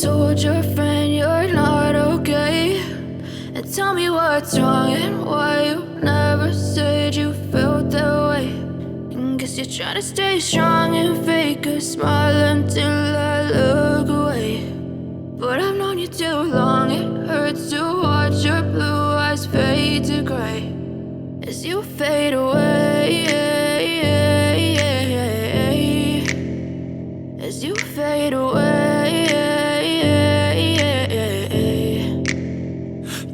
told your friend you're not okay? And tell me what's wrong and why you never said you felt that way. And guess you're trying to stay strong and fake a smile until I look away. But I've known you too long, it hurts to watch your blue eyes fade to gray as you fade away, as you fade away.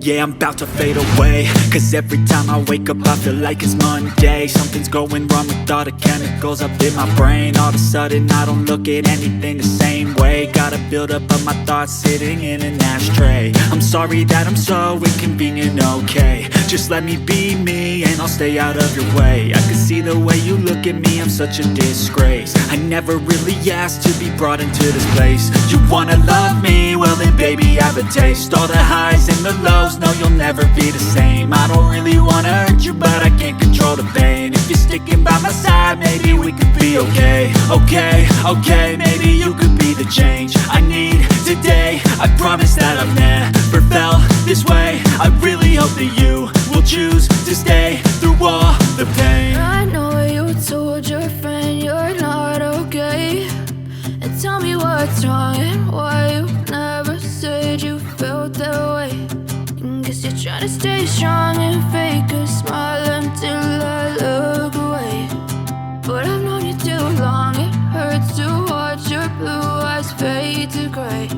Yeah, I'm about to fade away, cause every time I wake up I feel like it's Monday. Something's going wrong with all the chemicals up in my brain. All of a sudden I don't look at anything the same way. Gotta build up of my thoughts sitting in an ashtray. I'm sorry that I'm so inconvenient, okay? Just let me be me and I'll stay out of your way. I can see the way you look at me, I'm such a disgrace. I never really asked to be brought into this place. You wanna love me? Well then baby I have a taste. All the highs and the lows, no you'll never be the same. I don't really wanna hurt you but I can't control the pain. If you're sticking by my side maybe we could be okay. Okay, maybe you could be the change I need today. I promise that I've never felt this way. I really hope that you will choose to stay through all the pain. I know you told your friend you're not okay. And tell me what's wrong and why you never said you felt that way. And guess you're trying to stay strong and fake a smile until I look away. But I've known you too long, it hurts to watch your blue eyes fade to gray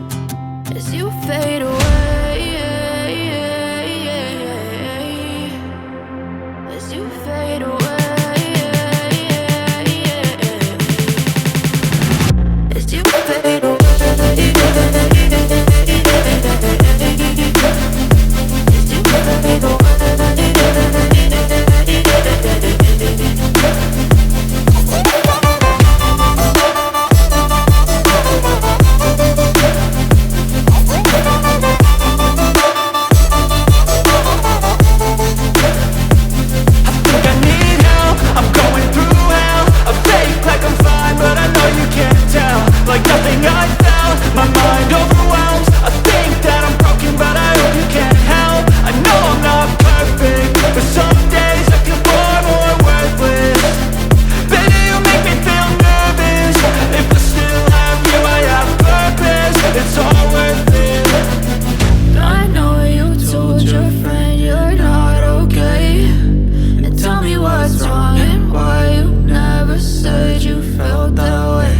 as you fade away, as you fade away, as you fade away. Like nothing I felt, my mind overwhelms. I think that I'm broken, but I hope you can't help. I know I'm not perfect, but some days I feel far more worthless. Baby, you make me feel nervous. If I still have you, I have purpose. It's all worth it. I know you told your friend you're not okay. And tell me what's wrong and why you never said you felt that way.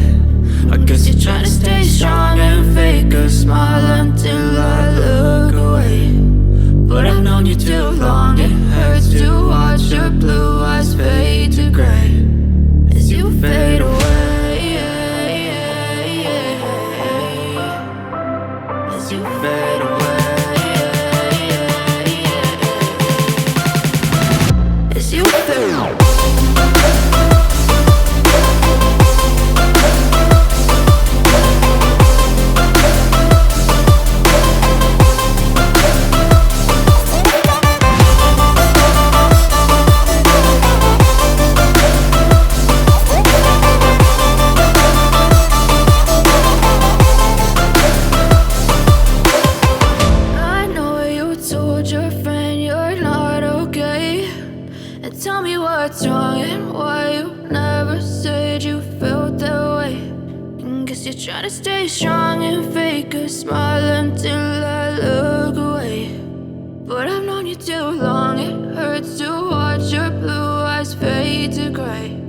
I guess you're trying to stay strong and fake a smile until I look away. But I've known you too long, it hurts to watch your blue eyes fade to gray as you fade away, as you fade away, as you fade away. Your friend you're not okay. And tell me what's wrong and why you never said you felt that way. And guess you're trying to stay strong and fake a smile until I look away. But I've known you too long, it hurts to watch your blue eyes fade to gray